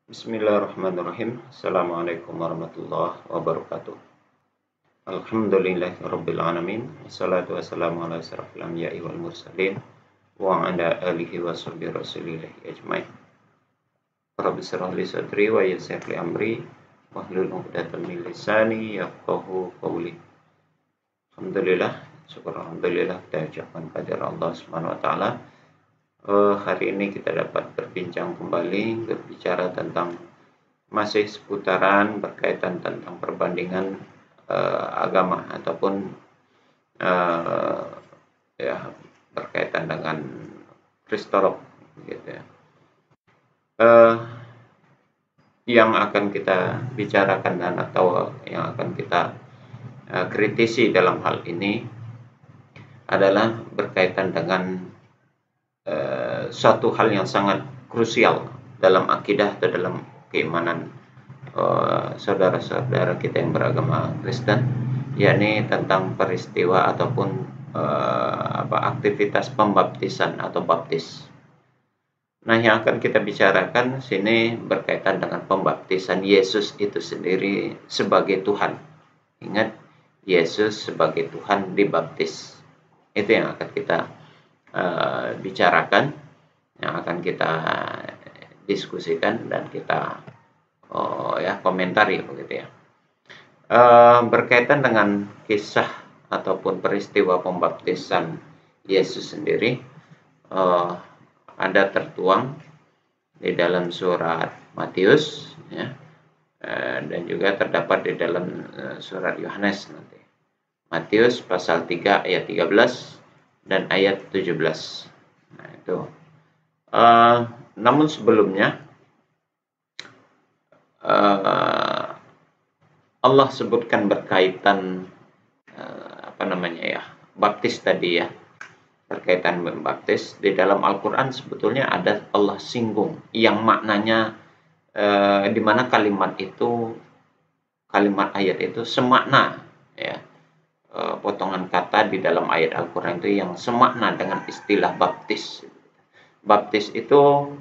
Bismillahirrahmanirrahim. Assalamualaikum warahmatullahi wabarakatuh. Alhamdulillahirabbil alamin. Wassalatu wassalamu ala asyrafil anbiya'i wal mursalin wa ala alihi wa sahbihi rasulillah ajmain. Rabbi shrah li sadri wa yassir li amri wahlul 'uqdatam min lisani yafqahu qawli. Alhamdulillah, alhamdulillah kita ucapkan kepada Allah Subhanahu wa taala. Hari ini kita dapat berbincang kembali, berbicara tentang masih seputaran berkaitan tentang perbandingan agama ataupun ya berkaitan dengan Kristorok, gitu ya. Yang akan kita bicarakan dan atau yang akan kita kritisi dalam hal ini adalah berkaitan dengan suatu hal yang sangat krusial dalam akidah atau dalam keimanan saudara-saudara kita yang beragama Kristen, yakni tentang peristiwa ataupun aktivitas pembaptisan atau baptis. Nah, yang akan kita bicarakan sini berkaitan dengan pembaptisan Yesus itu sendiri sebagai Tuhan. Ingat, Yesus sebagai Tuhan dibaptis. Itu yang akan kita bicarakan, yang akan kita diskusikan dan kita komentari begitu ya. Berkaitan dengan kisah ataupun peristiwa pembaptisan Yesus sendiri, ada tertuang di dalam surat Matius ya, dan juga terdapat di dalam surat Yohanes nanti. Matius pasal 3 ayat 13 dan ayat 17. Nah, itu. Namun sebelumnya Allah sebutkan berkaitan baptis tadi ya. Berkaitan membaptis di dalam Al-Qur'an sebetulnya ada Allah singgung yang maknanya di mana kalimat ayat itu semakna ya. Potongan kata di dalam ayat Al-Quran itu yang semakna dengan istilah baptis. Baptis itu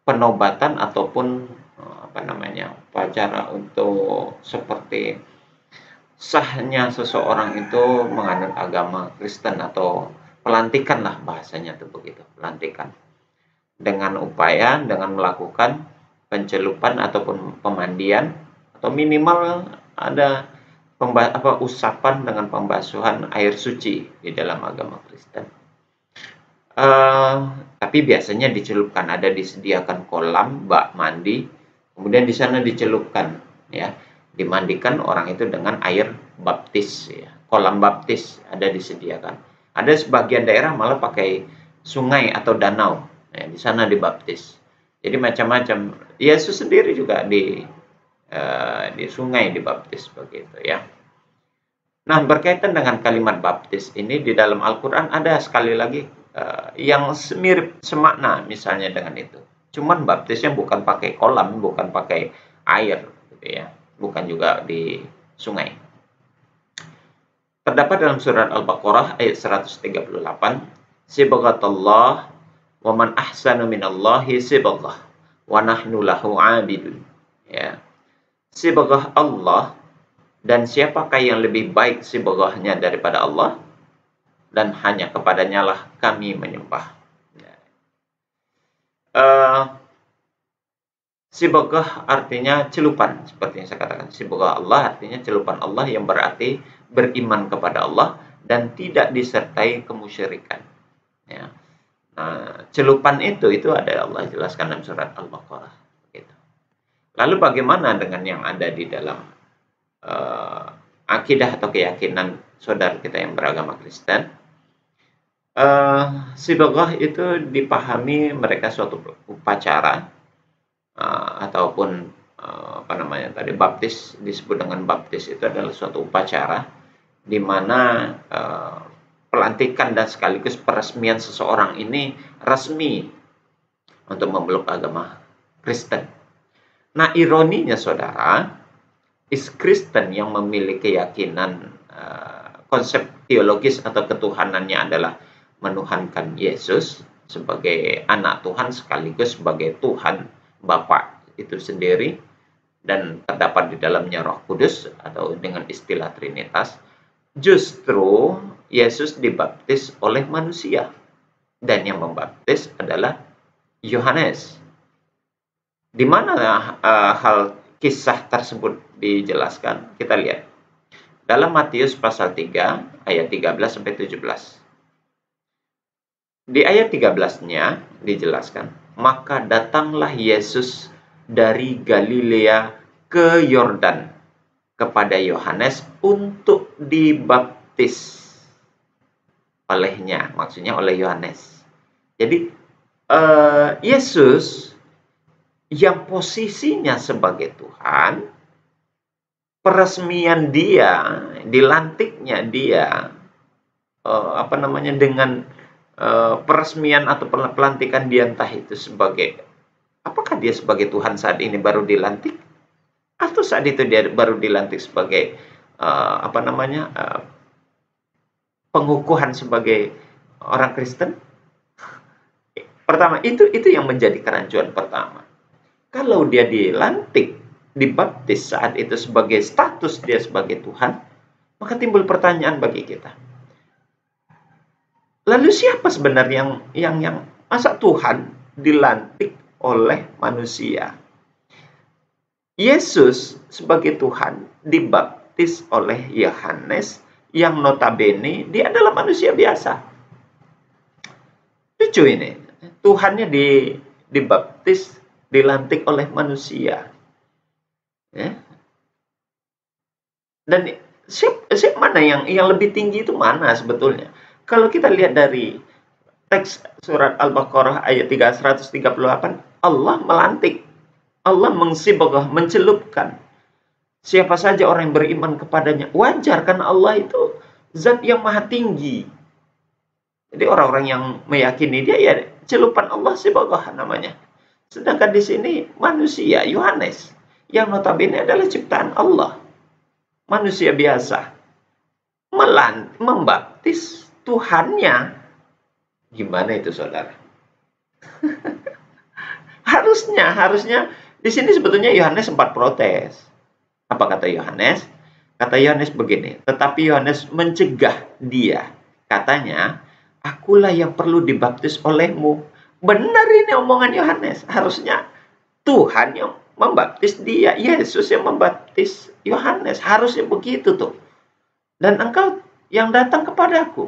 penobatan ataupun upacara untuk seperti sahnya seseorang itu menganut agama Kristen atau pelantikan lah bahasanya itu begitu, pelantikan. Dengan upaya dengan melakukan pencelupan ataupun pemandian atau minimal ada usapan dengan pembasuhan air suci di dalam agama Kristen. Tapi biasanya dicelupkan, ada disediakan kolam bak mandi, kemudian di sana dicelupkan ya, dimandikan orang itu dengan air baptis ya. Kolam baptis ada disediakan. Ada sebagian daerah malah pakai sungai atau danau ya, di sana dibaptis. Jadi macam-macam. Yesus sendiri juga di sungai dibaptis begitu ya. Nah, berkaitan dengan kalimat baptis ini di dalam Al-Quran ada sekali lagi yang mirip semakna misalnya dengan itu. Cuman baptisnya bukan pakai kolam, bukan pakai air gitu ya. Bukan juga di sungai. Terdapat dalam surat Al-Baqarah ayat 138, Sibghatallah wa man ahsanu minallahi sibghah wa nahnu lahu 'abidun. Ya. Sibghah Allah, dan siapakah yang lebih baik sibghahnya daripada Allah, dan hanya kepadanya lah kami menyembah. Sibghah artinya celupan, seperti yang saya katakan. Sibghah Allah artinya celupan Allah, yang berarti beriman kepada Allah dan tidak disertai kemusyrikan. Ya. Nah, celupan itu ada Allah jelaskan dalam surat Al-Baqarah. Lalu bagaimana dengan yang ada di dalam akidah atau keyakinan saudara kita yang beragama Kristen? Sibghah itu dipahami mereka suatu upacara ataupun baptis. Disebut dengan baptis itu adalah suatu upacara di mana pelantikan dan sekaligus peresmian seseorang ini resmi untuk memeluk agama Kristen. Nah, ironinya saudara, Kristen yang memiliki keyakinan konsep teologis atau ketuhanannya adalah menuhankan Yesus, sebagai anak Tuhan sekaligus sebagai Tuhan Bapa itu sendiri, dan terdapat di dalamnya Roh Kudus atau dengan istilah Trinitas. Justru Yesus dibaptis oleh manusia dan yang membaptis adalah Yohanes. Di mana hal kisah tersebut dijelaskan? Kita lihat dalam Matius pasal 3 ayat 13 sampai 17. Di ayat 13-nya dijelaskan, maka datanglah Yesus dari Galilea ke Yordan kepada Yohanes untuk dibaptis olehnya, maksudnya oleh Yohanes. Jadi Yesus yang posisinya sebagai Tuhan, peresmian dia, dilantiknya dia, dengan peresmian atau pelantikan dia, entah itu sebagai, apakah dia sebagai Tuhan saat ini baru dilantik, atau saat itu dia baru dilantik sebagai pengukuhan sebagai orang Kristen. Pertama, itu yang menjadi kerancuan pertama. Kalau dia dilantik, dibaptis saat itu sebagai status dia sebagai Tuhan, maka timbul pertanyaan bagi kita. Lalu siapa sebenarnya yang masa Tuhan dilantik oleh manusia? Yesus sebagai Tuhan dibaptis oleh Yohanes yang notabene dia adalah manusia biasa. Lucu ini, Tuhannya dibaptis, dilantik oleh manusia. Ya. Dan mana yang lebih tinggi itu mana sebetulnya? Kalau kita lihat dari teks surat Al-Baqarah ayat 138, Allah melantik, Allah mengsibghah, mencelupkan siapa saja orang yang beriman kepadanya. Wajar karena Allah itu zat yang maha tinggi. Jadi orang-orang yang meyakini dia, ya celupan Allah sibghah namanya. Sedangkan di sini manusia, Yohanes, yang notabene adalah ciptaan Allah, manusia biasa, membaptis Tuhannya. Gimana itu, saudara? harusnya di sini sebetulnya Yohanes sempat protes. Apa kata Yohanes? Kata Yohanes begini, tetapi Yohanes mencegah dia. Katanya, akulah yang perlu dibaptis olehmu. Benar ini omongan Yohanes. Harusnya Tuhan yang membaptis dia, Yesus yang membaptis Yohanes. Harusnya begitu tuh. Dan engkau yang datang kepadaku.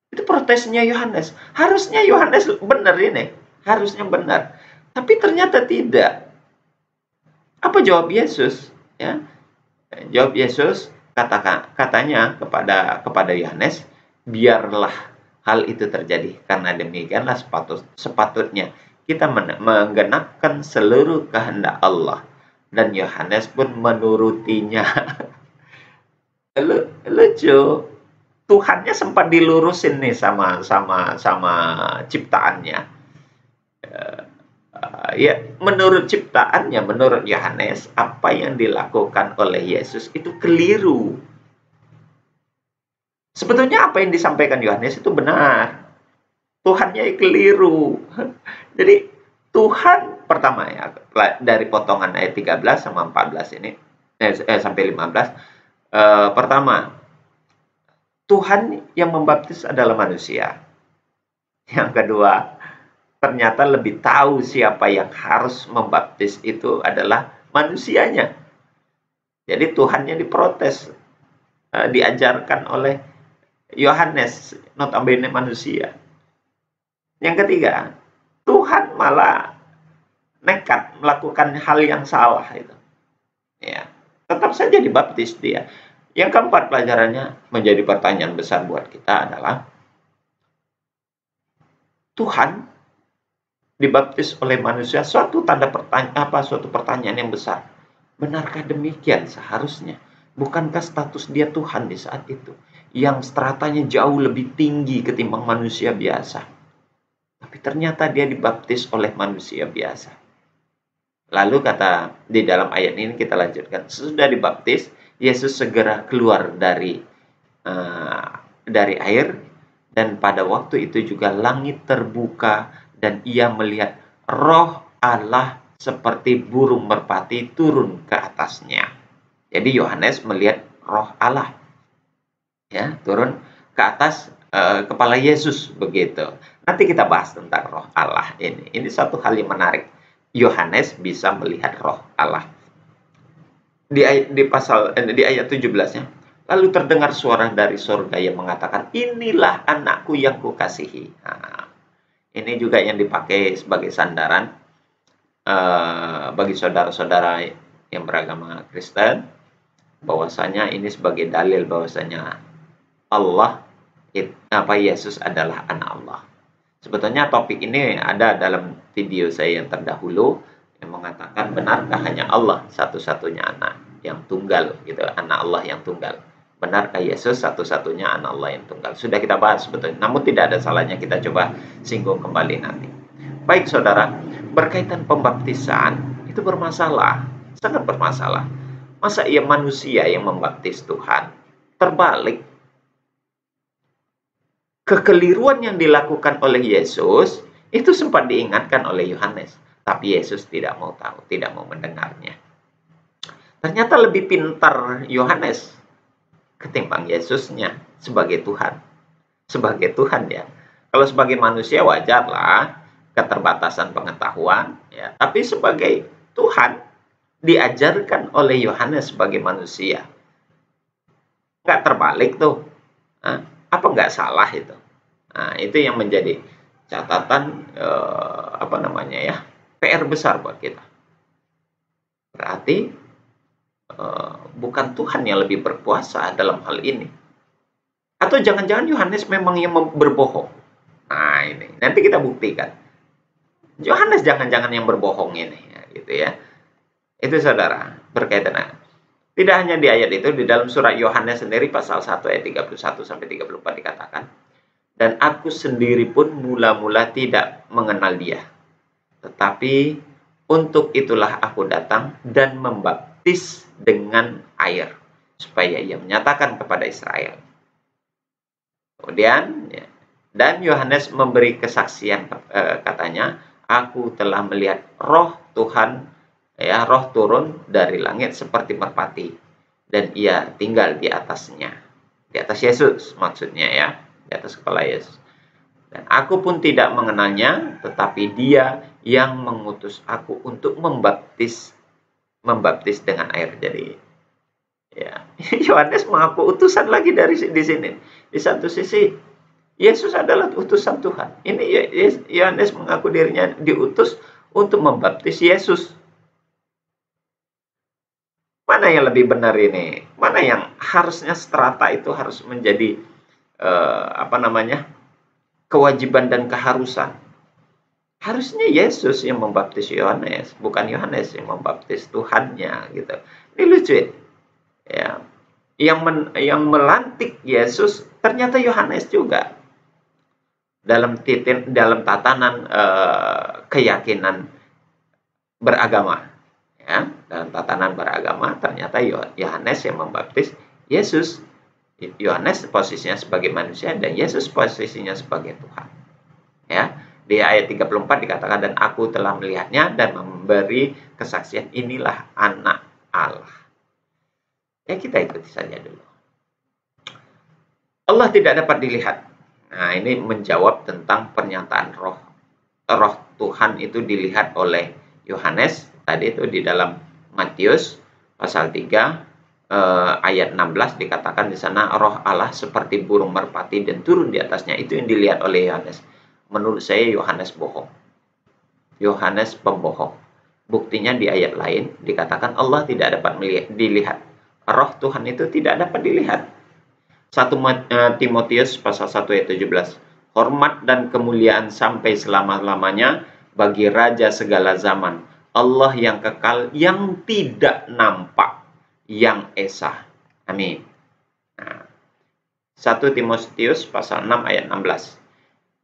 Itu protesnya Yohanes. Harusnya Yohanes benar ini. Harusnya benar. Tapi ternyata tidak. Apa jawab Yesus? Ya, jawab Yesus, katanya kepada Yohanes, biarlah hal itu terjadi, karena demikianlah sepatutnya kita menggenapkan seluruh kehendak Allah. Dan Yohanes pun menurutinya. Lucu, Tuhannya sempat dilurusin nih sama ciptaannya. Ya, menurut ciptaannya, menurut Yohanes, apa yang dilakukan oleh Yesus itu keliru. Sebetulnya apa yang disampaikan Yohanes itu benar. Tuhannya keliru. Jadi Tuhan pertama ya, dari potongan ayat 13 sama 14 ini sampai 15. Pertama, Tuhan yang membaptis adalah manusia. Yang kedua, ternyata lebih tahu siapa yang harus membaptis itu adalah manusianya. Jadi Tuhannya diprotes, diajarkan oleh Yohanes, notabene manusia. Yang ketiga, Tuhan malah nekat melakukan hal yang salah itu. Ya, tetap saja dibaptis dia. Yang keempat, pelajarannya menjadi pertanyaan besar buat kita adalah Tuhan dibaptis oleh manusia, suatu pertanyaan yang besar. Benarkah demikian seharusnya? Bukankah status dia Tuhan di saat itu, yang stratanya jauh lebih tinggi ketimbang manusia biasa? Tapi ternyata dia dibaptis oleh manusia biasa. Lalu kata di dalam ayat ini, kita lanjutkan, sesudah dibaptis, Yesus segera keluar dari air, Dan pada waktu itu juga langit terbuka dan ia melihat roh Allah seperti burung merpati turun ke atasnya. Jadi Yohanes melihat roh Allah, ya, turun ke atas kepala Yesus begitu. Nanti kita bahas tentang roh Allah ini. Ini satu hal yang menarik. Yohanes bisa melihat roh Allah. Di ayat 17-nya, lalu terdengar suara dari surga yang mengatakan, inilah anakku yang kukasihi. Nah, ini juga yang dipakai sebagai sandaran bagi saudara-saudara yang beragama Kristen, bahwasanya ini sebagai dalil bahwasanya Allah, Yesus adalah anak Allah. Sebetulnya topik ini ada dalam video saya yang terdahulu yang mengatakan, benarkah hanya Allah satu-satunya anak yang tunggal, gitu, anak Allah yang tunggal? Benarkah Yesus satu-satunya anak Allah yang tunggal? Sudah kita bahas sebetulnya, namun tidak ada salahnya kita coba singgung kembali nanti. Baik saudara, berkaitan pembaptisan itu bermasalah, sangat bermasalah. Masa ia manusia yang membaptis Tuhan? Terbalik. Kekeliruan yang dilakukan oleh Yesus itu sempat diingatkan oleh Yohanes, tapi Yesus tidak mau tahu, tidak mau mendengarnya. Ternyata lebih pintar Yohanes ketimbang Yesusnya sebagai Tuhan. Sebagai Tuhan, ya. Kalau sebagai manusia wajarlah keterbatasan pengetahuan, ya. Tapi sebagai Tuhan diajarkan oleh Yohanes sebagai manusia. Nggak terbalik tuh. Apa nggak salah itu? Nah, itu yang menjadi catatan PR besar buat kita. Berarti bukan Tuhan yang lebih berkuasa dalam hal ini. Atau jangan-jangan Yohanes memang yang berbohong. Nah, ini nanti kita buktikan. Yohanes jangan-jangan yang berbohong ini, ya, gitu ya. Itu saudara, berkaitan. Tidak hanya di ayat itu, di dalam surat Yohanes sendiri pasal 1 ayat 31 sampai 34 dikatakan, dan aku sendiri pun mula-mula tidak mengenal dia. Tetapi untuk itulah aku datang dan membaptis dengan air, supaya ia menyatakan kepada Israel. Kemudian, ya, dan Yohanes memberi kesaksian, katanya, aku telah melihat roh Tuhan, ya, roh turun dari langit seperti merpati, dan ia tinggal di atasnya, di atas Yesus maksudnya, ya, di atas kepala Yesus. Dan aku pun tidak mengenalnya, tetapi dia yang mengutus aku untuk membaptis dengan air. Jadi, ya, Yohanes mengaku utusan lagi di sini. Di satu sisi Yesus adalah utusan Tuhan. Ini Yohanes mengaku dirinya diutus untuk membaptis Yesus. Mana yang lebih benar ini? Mana yang harusnya strata itu harus menjadi kewajiban dan keharusan? Harusnya Yesus yang membaptis Yohanes, bukan Yohanes yang membaptis Tuhannya, gitu. Ini lucu ya. Yang melantik Yesus ternyata Yohanes juga. Dalam tatanan keyakinan beragama. Ya, dalam tatanan beragama ternyata Yohanes yang membaptis Yesus. Yohanes posisinya sebagai manusia dan Yesus posisinya sebagai Tuhan. Ya, di ayat 34 dikatakan, dan aku telah melihatnya dan memberi kesaksian, inilah anak Allah. Ya, kita ikuti saja dulu. Allah tidak dapat dilihat. Nah, ini menjawab tentang pernyataan roh Tuhan itu dilihat oleh Yohanes. Tadi itu di dalam Matius pasal 3 ayat 16 dikatakan di sana roh Allah seperti burung merpati dan turun di atasnya. Itu yang dilihat oleh Yohanes. Menurut saya Yohanes bohong. Yohanes pembohong. Buktinya di ayat lain dikatakan Allah tidak dapat dilihat. Roh Tuhan itu tidak dapat dilihat. 1 Timotius pasal 1 ayat 17. Hormat dan kemuliaan sampai selama-lamanya bagi Raja segala zaman, Allah yang kekal, yang tidak nampak, yang esa. Amin. Nah, 1 Timotius pasal 6 ayat 16.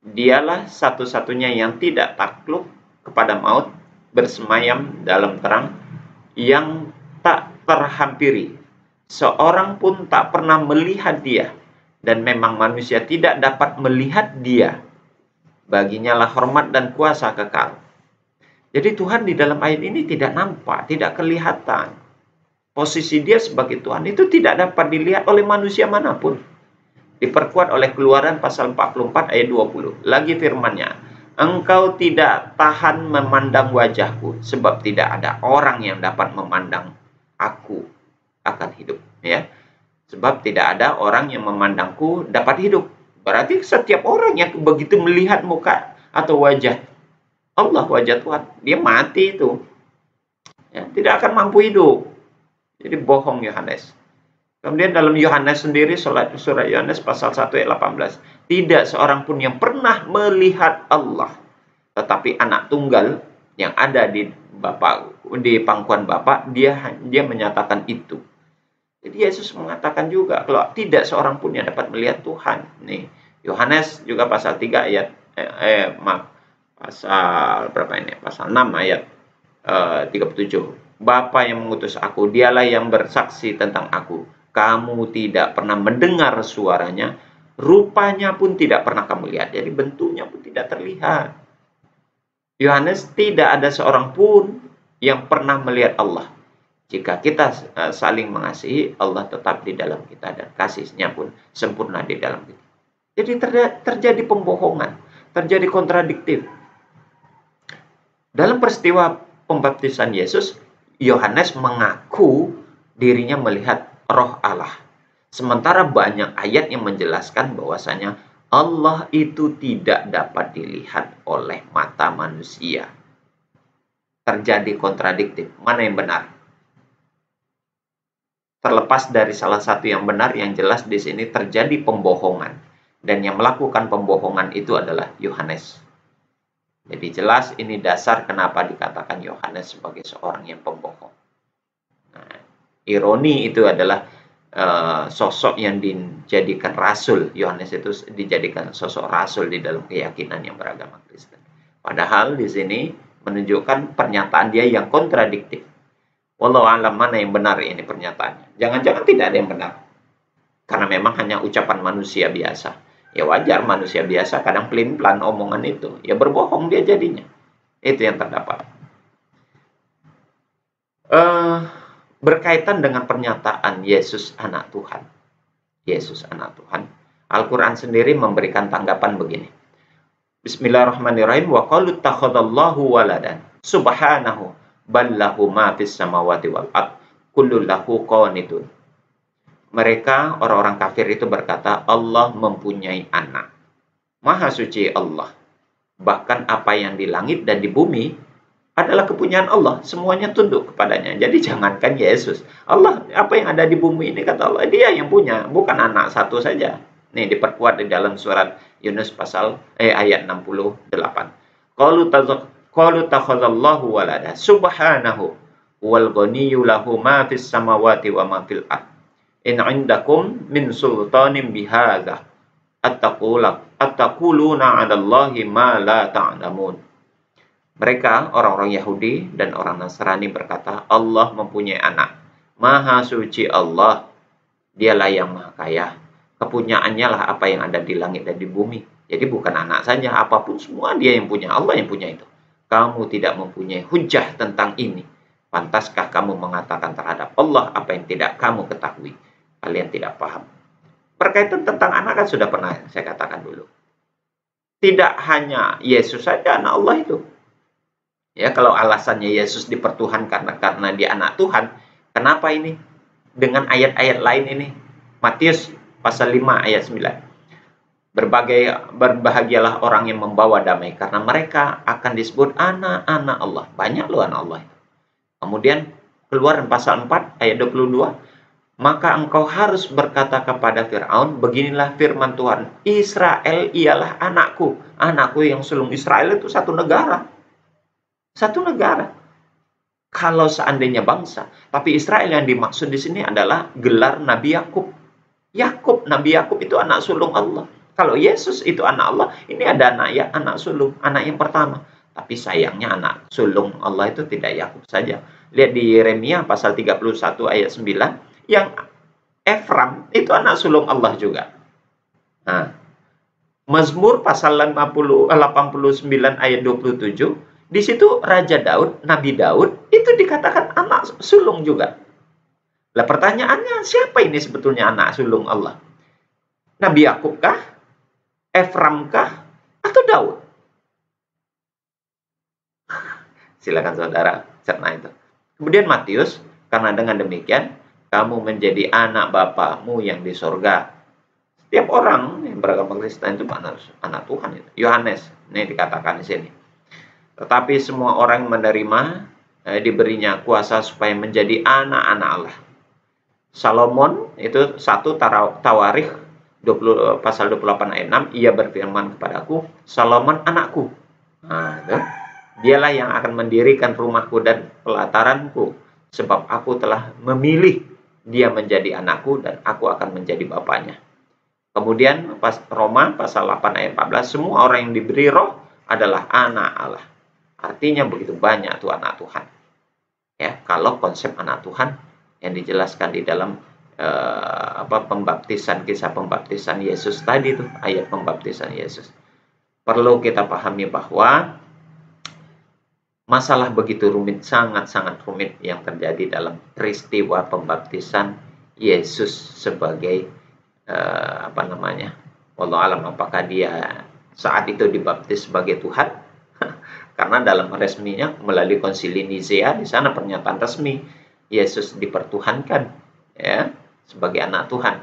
Dialah satu-satunya yang tidak takluk kepada maut, bersemayam dalam terang, yang tak terhampiri. Seorang pun tak pernah melihat dia. dan memang manusia tidak dapat melihat dia, baginya lah hormat dan kuasa kekal. Jadi Tuhan di dalam ayat ini tidak nampak, tidak kelihatan. Posisi dia sebagai Tuhan itu tidak dapat dilihat oleh manusia manapun. Diperkuat oleh Keluaran pasal 44 ayat 20. Lagi firman-Nya, engkau tidak tahan memandang wajahku, sebab tidak ada orang yang dapat memandang aku akan hidup. Ya, sebab tidak ada orang yang memandangku dapat hidup. Berarti setiap orang yang begitu melihat muka atau wajah Allah, wajah Tuhan, dia mati itu. Ya, tidak akan mampu hidup. Jadi bohong Yohanes. Kemudian dalam Yohanes sendiri, surat Yohanes pasal 1 ayat 18. Tidak seorang pun yang pernah melihat Allah. Tetapi anak tunggal yang ada di pangkuan Bapa, dia menyatakan itu. Jadi Yesus mengatakan juga kalau tidak seorang pun yang dapat melihat Tuhan. Nih, Yohanes juga pasal 3 ayat pasal berapa ini? Pasal 6 ayat 37. Bapa yang mengutus aku, dialah yang bersaksi tentang aku. Kamu tidak pernah mendengar suaranya, rupanya pun tidak pernah kamu lihat. Jadi bentuknya pun tidak terlihat. Yohanes, tidak ada seorang pun yang pernah melihat Allah. Jika kita saling mengasihi, Allah tetap di dalam kita dan kasih-Nya pun sempurna di dalam kita. Jadi terjadi pembohongan, terjadi kontradiktif. Dalam peristiwa pembaptisan Yesus, Yohanes mengaku dirinya melihat Roh Allah. Sementara banyak ayat yang menjelaskan bahwasanya Allah itu tidak dapat dilihat oleh mata manusia. Terjadi kontradiktif. Mana yang benar? Terlepas dari salah satu yang benar, yang jelas di sini terjadi pembohongan. Dan yang melakukan pembohongan itu adalah Yohanes. Jadi jelas ini dasar kenapa dikatakan Yohanes sebagai seorang yang pembohong. Nah, ironi itu adalah sosok yang dijadikan rasul. Yohanes itu dijadikan sosok rasul di dalam keyakinan yang beragama Kristen. Padahal di sini menunjukkan pernyataan dia yang kontradiktif. Wallahu a'lam mana yang benar ini pernyataannya. Jangan-jangan tidak ada yang benar. Karena memang hanya ucapan manusia biasa. Ya wajar, manusia biasa kadang pelin-pelan omongan itu. Ya berbohong dia jadinya. Itu yang terdapat. Berkaitan dengan pernyataan Yesus anak Tuhan. Yesus anak Tuhan. Al-Quran sendiri memberikan tanggapan begini. Bismillahirrahmanirrahim. Wa qalu takhadallahu waladan. Subhanahu. Ballahu ma fis samawati wal ard. Kullu lahu qanitun. Mereka, orang-orang kafir itu berkata, Allah mempunyai anak. Maha suci Allah. Bahkan apa yang di langit dan di bumi adalah kepunyaan Allah. Semuanya tunduk kepadanya. Jadi jangankan Yesus. Allah, apa yang ada di bumi ini, kata Allah, dia yang punya. Bukan anak satu saja. Nih, diperkuat di dalam surat Yunus pasal ayat 68. Qalu takhadallahu walada. Subhanahu. Wal ghaniyyu lahu ma fis samawati wa ma fil ard. In indakum min sultanin bihadza attaquluna 'alallahi ma la ta'lamun. Mereka, orang-orang Yahudi dan orang Nasrani berkata, Allah mempunyai anak. Maha suci Allah. Dialah yang maha kaya. Kepunyaannya lah apa yang ada di langit dan di bumi. Jadi bukan anak saja, apapun semua dia yang punya. Allah yang punya itu. Kamu tidak mempunyai hujah tentang ini. Pantaskah kamu mengatakan terhadap Allah apa yang tidak kamu ketahui? Kalian tidak paham. Berkaitan tentang anak kan sudah pernah saya katakan dulu. Tidak hanya Yesus saja anak Allah itu. Ya, kalau alasannya Yesus dipertuhankan karena dia anak Tuhan, kenapa ini dengan ayat-ayat lain ini? Matius pasal 5 ayat 9. Berbahagialah orang yang membawa damai, karena mereka akan disebut anak-anak Allah. Banyak loh anak Allah itu. Kemudian Keluaran pasal 4 ayat 22. Maka engkau harus berkata kepada Fir'aun, beginilah firman Tuhan, Israel ialah anakku. Anakku yang sulung. Israel itu satu negara. Satu negara. Kalau seandainya bangsa. Tapi Israel yang dimaksud di sini adalah gelar Nabi Yakub. Nabi Yakub itu anak sulung Allah. Kalau Yesus itu anak Allah, ini ada anak sulung, anak yang pertama. Tapi sayangnya anak sulung Allah itu tidak Yakub saja. Lihat di Yeremia pasal 31 ayat 9. Yang Efram itu anak sulung Allah juga. Nah, Mazmur pasal 89 ayat 27, di situ Raja Daud, Nabi Daud, itu dikatakan anak sulung juga. Lah pertanyaannya, siapa ini sebetulnya anak sulung Allah? Nabi Yakub kah? Efram kah? Atau Daud? Silakan saudara cerna itu. Kemudian Matius, karena dengan demikian, kamu menjadi anak Bapamu yang di sorga. Setiap orang yang beragama Kristen itu anak Tuhan. Yohanes, ini dikatakan di sini. Tetapi semua orang menerima, diberinya kuasa supaya menjadi anak-anak Allah. Salomon, itu 1 Tawarikh pasal 28 ayat 6, ia berfirman kepadaku, Salomon anakku. Nah, itu. Dialah yang akan mendirikan rumahku dan pelataranku, sebab aku telah memilih dia menjadi anakku dan aku akan menjadi bapaknya. Kemudian Roma pasal 8 ayat 14, semua orang yang diberi roh adalah anak Allah. Artinya begitu banyak tuh anak Tuhan. Ya, kalau konsep anak Tuhan yang dijelaskan di dalam kisah pembaptisan Yesus tadi tuh, ayat pembaptisan Yesus. Perlu kita pahami bahwa masalah begitu rumit, sangat-sangat rumit yang terjadi dalam peristiwa pembaptisan Yesus sebagai wallahu alam, apakah dia saat itu dibaptis sebagai Tuhan? Karena dalam resminya melalui konsili Nicea, di sana pernyataan resmi Yesus dipertuhankan ya sebagai anak Tuhan.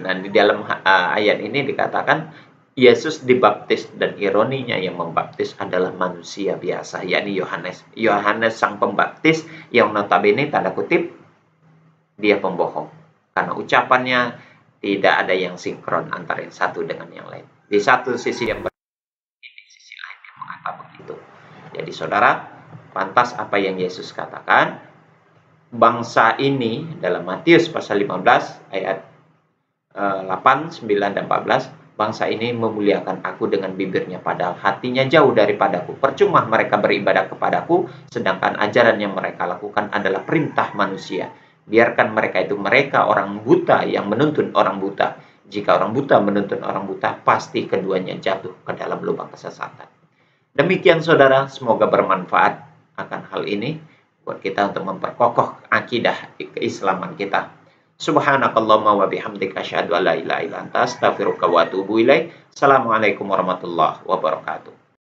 Dan di dalam ayat ini dikatakan Yesus dibaptis, dan ironinya yang membaptis adalah manusia biasa, yakni Yohanes. Yohanes sang pembaptis yang notabene tanda kutip dia pembohong. Karena ucapannya tidak ada yang sinkron antara yang satu dengan yang lain. Di satu sisi yang di sisi lain yang mengatakan begitu. Jadi saudara, pantas apa yang Yesus katakan, bangsa ini dalam Matius pasal 15 ayat 8, 9, dan 14, bangsa ini memuliakan aku dengan bibirnya, padahal hatinya jauh daripadaku. Percuma mereka beribadah kepadaku, sedangkan ajaran yang mereka lakukan adalah perintah manusia. Biarkan mereka orang buta yang menuntun orang buta. Jika orang buta menuntun orang buta, pasti keduanya jatuh ke dalam lubang kesesatan. Demikian saudara, semoga bermanfaat akan hal ini buat kita untuk memperkokoh akidah keislaman kita. Subhanakallahumma wa bihamdika asyhadu an la ilaha illa anta astaghfiruka wa atubu ilaik. Assalamualaikum warahmatullahi wabarakatuh.